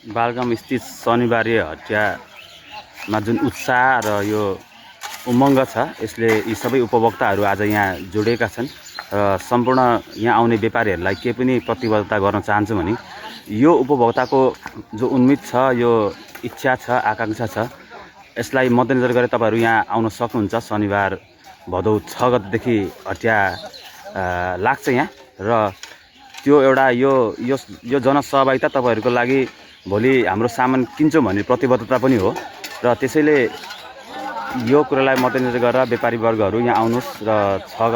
बालगाम स्थित शनिबारे हटियामा जुन उत्साह र यो उमङ्ग छ, यसले यी सबै उपभोक्ताहरू आज यहाँ जोडिएका छन् र सम्पूर्ण यहाँ आउने व्यापारीहरूलाई के पनि प्रतिबद्धता गर्न चाहन्छु भने यो उपभोक्ताको जो उम्मिद छ, यो इच्छा छ, आकाङ्क्षा छ, यसलाई मध्यनजर गरेर तपाईँहरू यहाँ आउन सक्नुहुन्छ। शनिबार भदौ 6 गतेदेखि हटिया लाग्छ यहाँ र त्यो एउटा यो जनसहभागिता तपाईँहरूको लागि भोलि हाम्रो सामान किन्छौँ भन्ने प्रतिबद्धता पनि हो र त्यसैले यो कुरालाई मध्यनजर गरेर व्यापारी वर्गहरू यहाँ आउनुहोस् र 6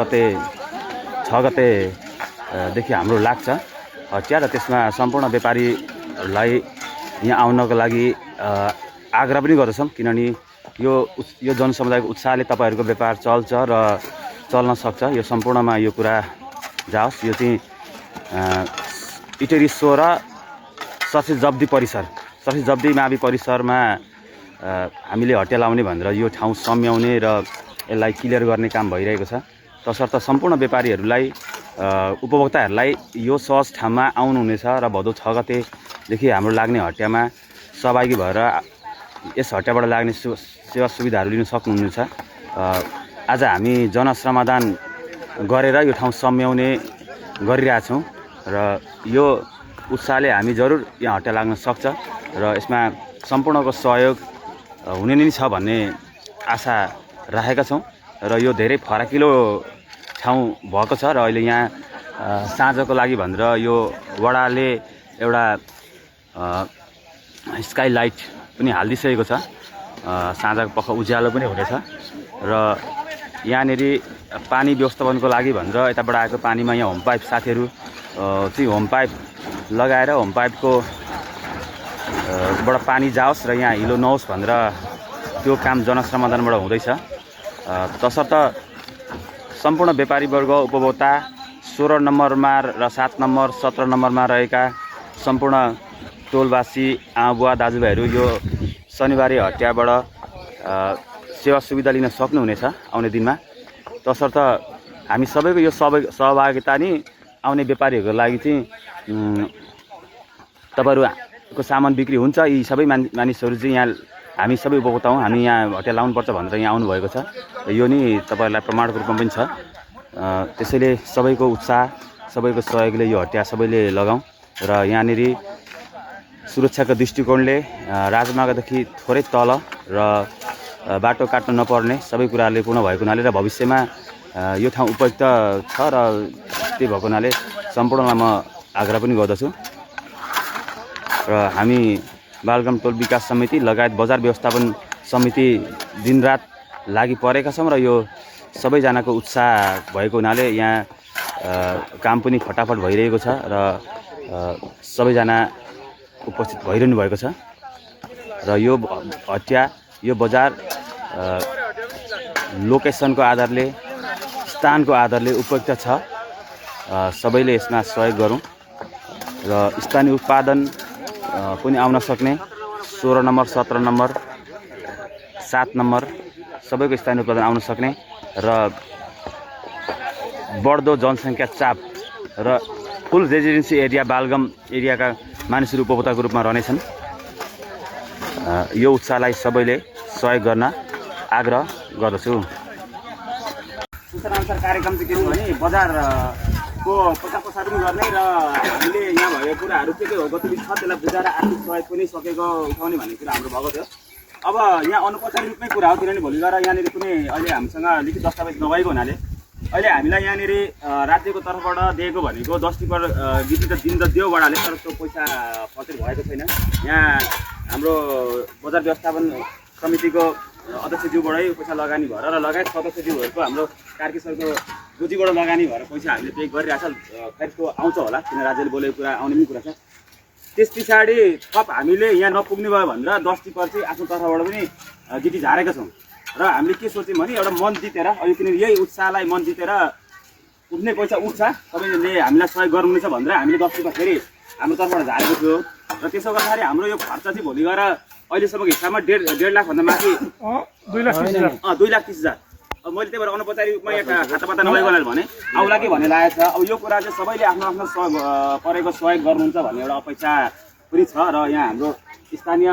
गतेदेखि हाम्रो लाग्छ हटिया र त्यसमा सम्पूर्ण व्यापारीहरूलाई यहाँ आउनको लागि आग्रह पनि गर्दछौँ, किनभने यो जनसमुदायको उत्साहले तपाईँहरूको व्यापार चल्छ र चल्न सक्छ। यो सम्पूर्णमा यो कुरा जाओस्। यो चाहिँ इटेरी 16 सचिव जब्दी परिसर, सचिव जब्दी मावि परिसरमा हामीले हटिया लाउने भनेर यो ठाउँ सम्याउने र यसलाई क्लियर गर्ने काम भइरहेको छ। तसर्थ सम्पूर्ण व्यापारीहरूलाई उपभोक्ताहरूलाई यो सहज ठाउँमा आउनुहुनेछ र भदौ 6 गतेदेखि हाम्रो लाग्ने हटियामा सहभागी भएर यस हटियाबाट लाग्ने सेवा सुविधाहरू लिन सक्नुहुनेछ। आज हामी जनश्रमदान गरेर यो ठाउँ सम्याउने गरिरहेछौँ र यो उत्साहले हामी जरुर यहाँ हटिया लाग्न सक्छ र यसमा सम्पूर्णको सहयोग हुने नै छ भन्ने आशा राखेका छौँ र यो धेरै फराकिलो ठाउँ भएको छ र अहिले यहाँ साँझको लागि भनेर यो वडाले एउटा स्काई लाइट पनि हालिदिइसकेको छ। साँझको पख उज्यालो पनि हुनेछ र यहाँनिर पानी व्यवस्थापनको लागि भनेर यताबाट आएको पानीमा यहाँ होम पाइप साथीहरू चाहिँ होम पाइप लगाएर होम पाइपको बाट पानी जाओस् र यहाँ हिलो नहोस् भनेर त्यो काम जनश्रमदानबाट हुँदैछ। तसर्थ सम्पूर्ण व्यापारी वर्ग उपभोक्ता 16 नम्बरमा र 7 नम्बर 17 नम्बरमा रहेका सम्पूर्ण टोलवासी आमाबुवा दाजुभाइहरू यो शनिबारे हटियाबाट सेवा सुविधा लिन सक्नुहुनेछ आउने दिनमा। तसर्थ हामी सबैको यो सहभागिता नि आउने व्यापारीहरूको लागि चाहिँ तपाईँहरूको सामान बिक्री हुन्छ। यी सबै मानिसहरू चाहिँ यहाँ हामी सबै उपभोक्ता हौँ, हामी यहाँ हटिया लाउनुपर्छ भनेर यहाँ आउनुभएको छ। यो नि तपाईँहरूलाई प्रमाणको रूपमा पनि छ। त्यसैले सबैको उत्साह, सबैको सहयोगले यो हटिया सबैले लगाउँ र यहाँनिर सुरक्षाको दृष्टिकोणले राजमार्गदेखि थोरै तल र बाटो काट्नु नपर्ने सबै कुराहरूले पूर्ण भएको हुनाले र भविष्यमा यो ठाउँ उपयुक्त छ र त्यही भएको हुनाले सम्पूर्णलाई म आग्रह पनि गर्दछु र हामी बालगाम टोल विकास समिति लगायत बजार व्यवस्थापन समिति दिनरात लागि परेका छौँ र यो सबैजनाको उत्साह भएको हुनाले यहाँ काम पनि फटाफट भइरहेको छ र सबैजना उपस्थित भइरहनु भएको छ र यो हटिया, यो बजार लोकेसनको आधारले, स्थानको आधारले उपयुक्त छ। सबैले यसमा सहयोग गरौँ र स्थानीय उत्पादन पनि आउन सक्ने 16 नम्बर 17 नम्बर 7 नम्बर सबैको स्थानीय उत्पादन आउन सक्ने र बढ्दो जनसङ्ख्या चाप र फुल रेजिडेन्सी एरिया बालगाम एरियाका मानिसहरू उपभोक्ताको रूपमा रहनेछन्। यो उत्साहलाई सबैले सहयोग गर्न आग्रह गर्दछु। सूचनाअनुसार कार्यक्रम चाहिँ के हो भने बजारको प्रचार पनि गर्ने र हामीले यहाँ भएको कुराहरू के हो गतिविधि छ त्यसलाई बुझाएर आर्थिक सहयोग पनि सकेको उठाउने भन्ने कुरा हाम्रो भएको थियो। अब यहाँ अनौपचारिक रूपमै कुरा हो, किनभने भोलि गएर यहाँनिर कुनै अहिले हामीसँग लिखित दस्तावेज नभएको हुनाले अहिले हामीलाई यहाँनिर राज्यको तर्फबाट दिएको भनेको 10 टिपर गिटी त दिन त दियो वडाले, तर त्यो पैसा फर्ती भएको छैन। यहाँ हाम्रो बजार व्यवस्थापन समितिको अध्यक्षज्यूबाटै पैसा लगानी भएर र लगायत सदस्यज्यूहरूको हाम्रो कार्की सरको गोजीबाट लगानी भएर पैसा हामीले पे गरिरहेछ। खैर त्यो आउँछ होला, किन राज्यले बोलेको कुरा आउने पनि कुरा छ। त्यस पछाडि थप हामीले यहाँ नपुग्ने भयो भनेर 10 टिपर चाहिँ आफ्नो तर्फबाट पनि गिटी झारेका छौँ र हामीले के सोच्यौँ भने एउटा मन जितेर अहिले किनभने यही उत्साहलाई मन जितेर उठ्ने पैसा उठ्छ, सबैले हामीलाई सहयोग गर्नुहुनेछ भनेर हामीले 10 टिपर फेरि हाम्रो तर्फबाट झारेको थियो र त्यसो गर्दाखेरि हाम्रो यो खर्च चाहिँ भोलि गएर अहिलेसम्मको हिसाबमा 1.5 लाखभन्दा माथि 2,30,000। अब मैले त्यही भएर अनौपचारिक रूपमा यहाँ खातापाता नभएको भने आउला के भन्ने लागेको छ। अब यो कुरा चाहिँ सबैले आफ्नो आफ्नो परेको सहयोग गर्नुहुन्छ भन्ने एउटा अपेक्षा पनि छ र यहाँ हाम्रो स्थानीय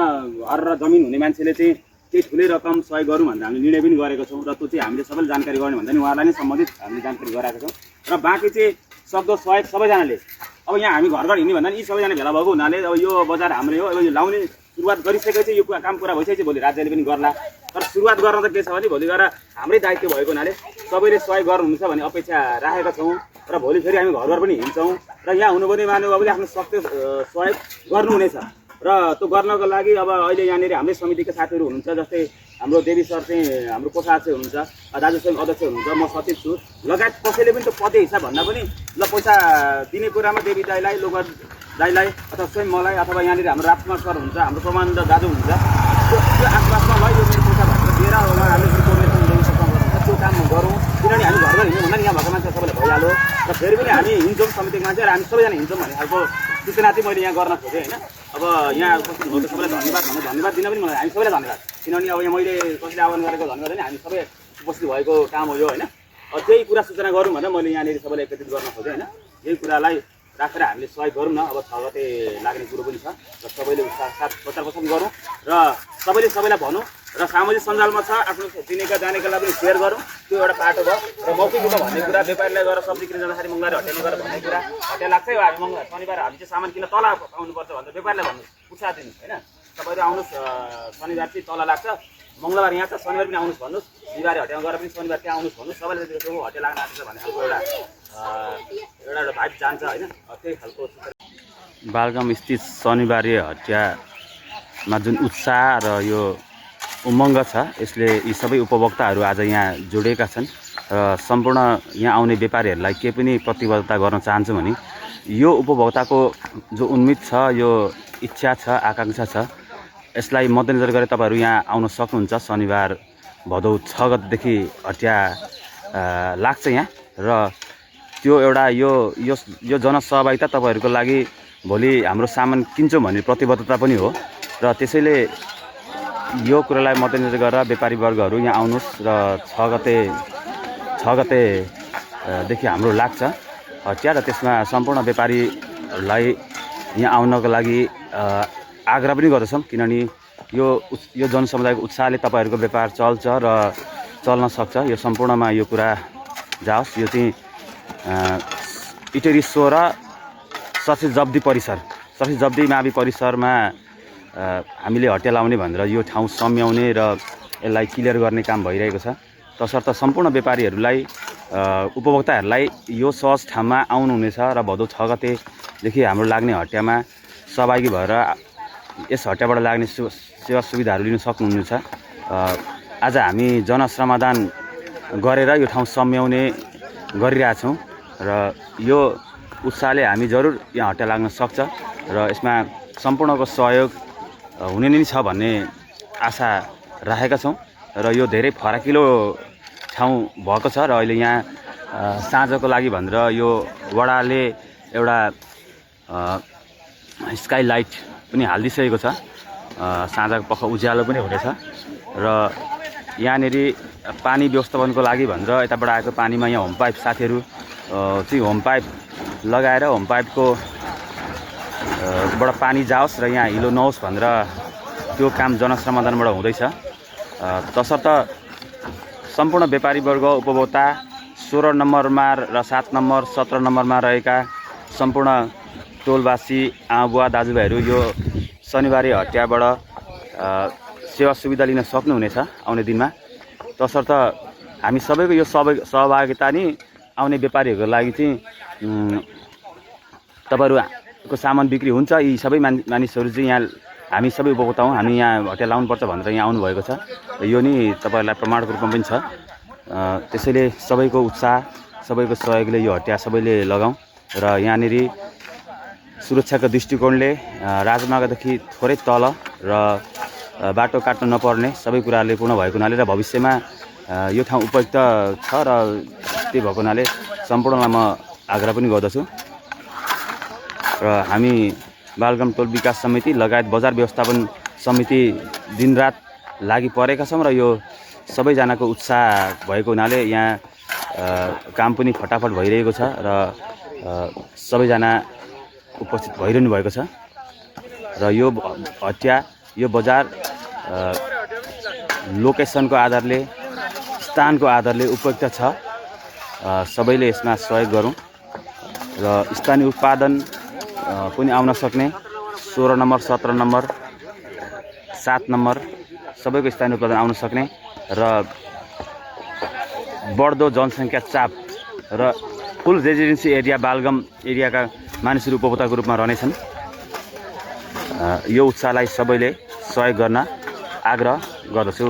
घर र जमिन हुने मान्छेले चाहिँ केही ठुलै रकम सहयोग गरौँ भनेर हामीले निर्णय पनि गरेको छौँ र त्यो चाहिँ हामीले सबैले जानकारी गर्ने भन्दा नि उहाँलाई नै सम्बन्धित हामीले जानकारी गराएको छौँ र बाँकी चाहिँ सक्दो सहयोग सबैजनाले अब यहाँ हामी घर घर हिँड्ने भन्दा नि यी सबैजना भेला भएको हुनाले अब यो बजार हाम्रै हो, अब यो लाउने सुरुवात गरिसकेपछि यो काम पुरा भइसकेपछि भोलि राज्यले पनि गर्ला। तर सुरुवात गर्न त के छ भने भोलि गएर हाम्रै दायित्व भएको हुनाले सबैले सहयोग गर्नुहुन्छ भन्ने अपेक्षा राखेका छौँ र भोलि फेरि हामी घर घर पनि हिँड्छौँ र यहाँ हुनुपर्ने महानुभावले आफ्नो सक्दो सहयोग गर्नुहुनेछ र त्यो गर्नको लागि अब अहिले यहाँनिर हाम्रै समितिका साथीहरू हुनुहुन्छ, जस्तै हाम्रो देवी सर चाहिँ हाम्रो कोषाध्यक्ष हुनुहुन्छ, दाजु स्वयं अध्यक्ष हुनुहुन्छ, म सचिव छु, लगायत कसैले पनि त्यो पदे हिसाब भन्दा पनि ल पैसा दिने कुरामा देवी दाईलाई, लोगर दाईलाई अथवा स्वयं मलाई अथवा यहाँनिर हाम्रो राजकुमार सर हुन्छ, हाम्रो प्रमान्द दाजु हुनुहुन्छ, त्यो आसपासमा भयो यो मेरो पैसा भनेर दिएर उहाँहरूले त्यो काम गरौँ। किनभने हामी घर घर हिँड्यौँ भन्दा नि यहाँ भएको मान्छे सबैलाई भइहाल्यो र फेरि पनि हामी हिँड्छौँ समितिको मान्छे र हामी सबैजना हिँड्छौँ भन्ने खालको सूचना चाहिँ मैले यहाँ गर्न खोजेँ होइन। अब यहाँ उपस्थित भएको सबैलाई धन्यवाद दिन पनि मलाई, हामी सबैलाई धन्यवाद, किनभने अब यहाँ मैले कसैले आह्वान गरेको धन्यवाद होइन, हामी सबै उपस्थित भएको काम हो यो होइन। त्यही कुरा सूचना गरौँ भनेर मैले यहाँनिर सबैलाई एकत्रित गर्न खोजेँ होइन। यही कुरालाई राखेर हामीले सहयोग गरौँ न। अब 6 गते लाग्ने कुरो पनि छ र सबैले उत्साह साथ प्रचार प्रसार गरौँ र सबैले सबैलाई भनौँ र सामाजिक सञ्जालमा छ आफ्नो चिनेका जानेकालाई पनि सेयर गरौँ। त्यो एउटा पाटो भयो र मौखिक रूपमा भन्ने कुरा, व्यापारीलाई गएर सब्जी किन्न जाँदाखेरि मङ्गलबार हटेलमा गएर भन्ने कुरा, हटेल लाग्छ है हामी शनिबार हामी चाहिँ सामान किन्न तल आउनुपर्छ भनेर व्यापारीलाई भन्नु उत्साह दिनुहोस् होइन। तपाईँहरू आउनुहोस्, शनिबार चाहिँ तल लाग्छ, मङ्गलबार यहाँ छ, शनिबार पनि आउनुहोस् भन्नुहोस्, बिहिबारे हटेलमा गएर पनि शनिबार त्यहाँ आउनुहोस् भन्नुहोस्, सबैले हटेल लाग्न आँटेछ भन्ने खालको एउटा भाइब जान्छ होइन। त्यही खालको बालगाउँ स्थित शनिबारे हटियामा जुन उत्साह र यो उमङ्ग छ, यसले यी सबै उपभोक्ताहरू आज यहाँ जोडिएका छन् र सम्पूर्ण यहाँ आउने व्यापारीहरूलाई के पनि प्रतिबद्धता गर्न चाहन्छु भने यो उपभोक्ताको जो उम्मिद छ, यो इच्छा छ, आकाङ्क्षा छ, यसलाई मध्यनजर गरेर तपाईँहरू यहाँ आउन सक्नुहुन्छ। शनिबार भदौ 6 गतेदेखि हटिया लाग्छ यहाँ र त्यो एउटा यो जनसहभागिता तपाईँहरूको लागि भोलि हाम्रो सामान किन्छौँ भन्ने प्रतिबद्धता पनि हो र त्यसैले यो कुरालाई मध्यनजर गरेर व्यापारी वर्गहरू यहाँ आउनुहोस् र 6 गतेदेखि हाम्रो लाग्छ हटिया र त्यसमा सम्पूर्ण व्यापारीहरूलाई यहाँ आउनको लागि आग्रह पनि गर्दछौँ, किनभने यो जनसमुदायको उत्साहले तपाईँहरूको व्यापार चल्छ र चल्न सक्छ। यो सम्पूर्णमा यो कुरा जाओस्। यो चाहिँ इटेरी 16 सचिव जब्दी मावि परिसरमा हामीले हटिया लाउने भनेर यो ठाउँ सम्याउने र यसलाई क्लियर गर्ने काम भइरहेको छ। तसर्थ सम्पूर्ण व्यापारीहरूलाई, उपभोक्ताहरूलाई यो सहज ठाउँमा आउनुहुनेछ र भदौ 6 गतेदेखि हाम्रो लाग्ने हटियामा सहभागी भएर यस हटियाबाट लाग्ने सेवा सुविधाहरू लिन सक्नुहुनेछ। आज हामी जनश्रमदान गरेर यो ठाउँ सम्याउने गरिरहेछौँ र यो उत्साहले हामी जरुर यहाँ हटिया लाग्न सक्छ र यसमा सम्पूर्णको सहयोग हुने नै छ भन्ने आशा राखेका छौँ र यो धेरै फराकिलो ठाउँ भएको छ र अहिले यहाँ साँझको लागि भनेर यो वडाले एउटा स्काई लाइट पनि हालिदिइसकेको छ। साँझको पख उज्यालो पनि हुनेछ र यहाँनेरि पानी व्यवस्थापनको लागि भनेर यताबाट आएको पानीमा यहाँ होम पाइप साथीहरू चाहिँ होम पाइप लगाएर होम पाइपको बाट पानी जाओस् र यहाँ हिलो नहोस् भनेर त्यो काम जनश्रमदानबाट हुँदैछ। तसर्थ सम्पूर्ण व्यापारी वर्ग, उपभोक्ता 16 नम्बरमा र 7 नम्बर 17 नम्बरमा रहेका सम्पूर्ण टोलवासी आमाबुवा दाजुभाइहरू यो शनिबारे हटियाबाट सेवा सुविधा लिन सक्नुहुनेछ आउने दिनमा। तसर्थ हामी सबैको यो सहभागिता नि आउने व्यापारीहरूको लागि चाहिँ तपाईँहरूको सामान बिक्री हुन्छ। यी सबै मानिसहरू चाहिँ यहाँ हामी सबै उपभोक्ता हौँ, हामी यहाँ हटिया लाउनुपर्छ भनेर यहाँ आउनुभएको छ र यो नि तपाईँहरूलाई प्रमाणको रूपमा पनि छ। त्यसैले सबैको उत्साह, सबैको सहयोगले यो हटिया सबैले लगाउँ र यहाँनिर सुरक्षाको दृष्टिकोणले राजमार्गदेखि थोरै तल र बाटो काट्नु नपर्ने सबै कुराहरूले पूर्ण भएको हुनाले र भविष्यमा यो ठाउँ उपयुक्त छ र त्यही भएको हुनाले सम्पूर्णलाई म आग्रह पनि गर्दछु र हामी बालगाउँ टोल विकास समिति लगायत बजार व्यवस्थापन समिति दिनरात लागि परेका छौँ र यो सबैजनाको उत्साह भएको हुनाले यहाँ काम पनि फटाफट भइरहेको छ र सबैजना उपस्थित भइरहनु भएको छ र र यो हटिया यो बजार लोकेसनको आधारले स्थानको आधारले उपयुक्त छ। सबैले यसमा सहयोग गरौँ र स्थानीय उत्पादन पनि आउन सक्ने 16 नम्बर 17 नम्बर 7 नम्बर सबैको स्थानीय उत्पादन आउन सक्ने र बढ्दो जनसङ्ख्या चाप र फुल रेजिडेन्सी एरिया बालगम एरियाका मानिसहरू उपभोक्ताको रूपमा रहनेछन्। यो उत्साहलाई सबैले सहयोग गर्न आग्रह गर्दछु।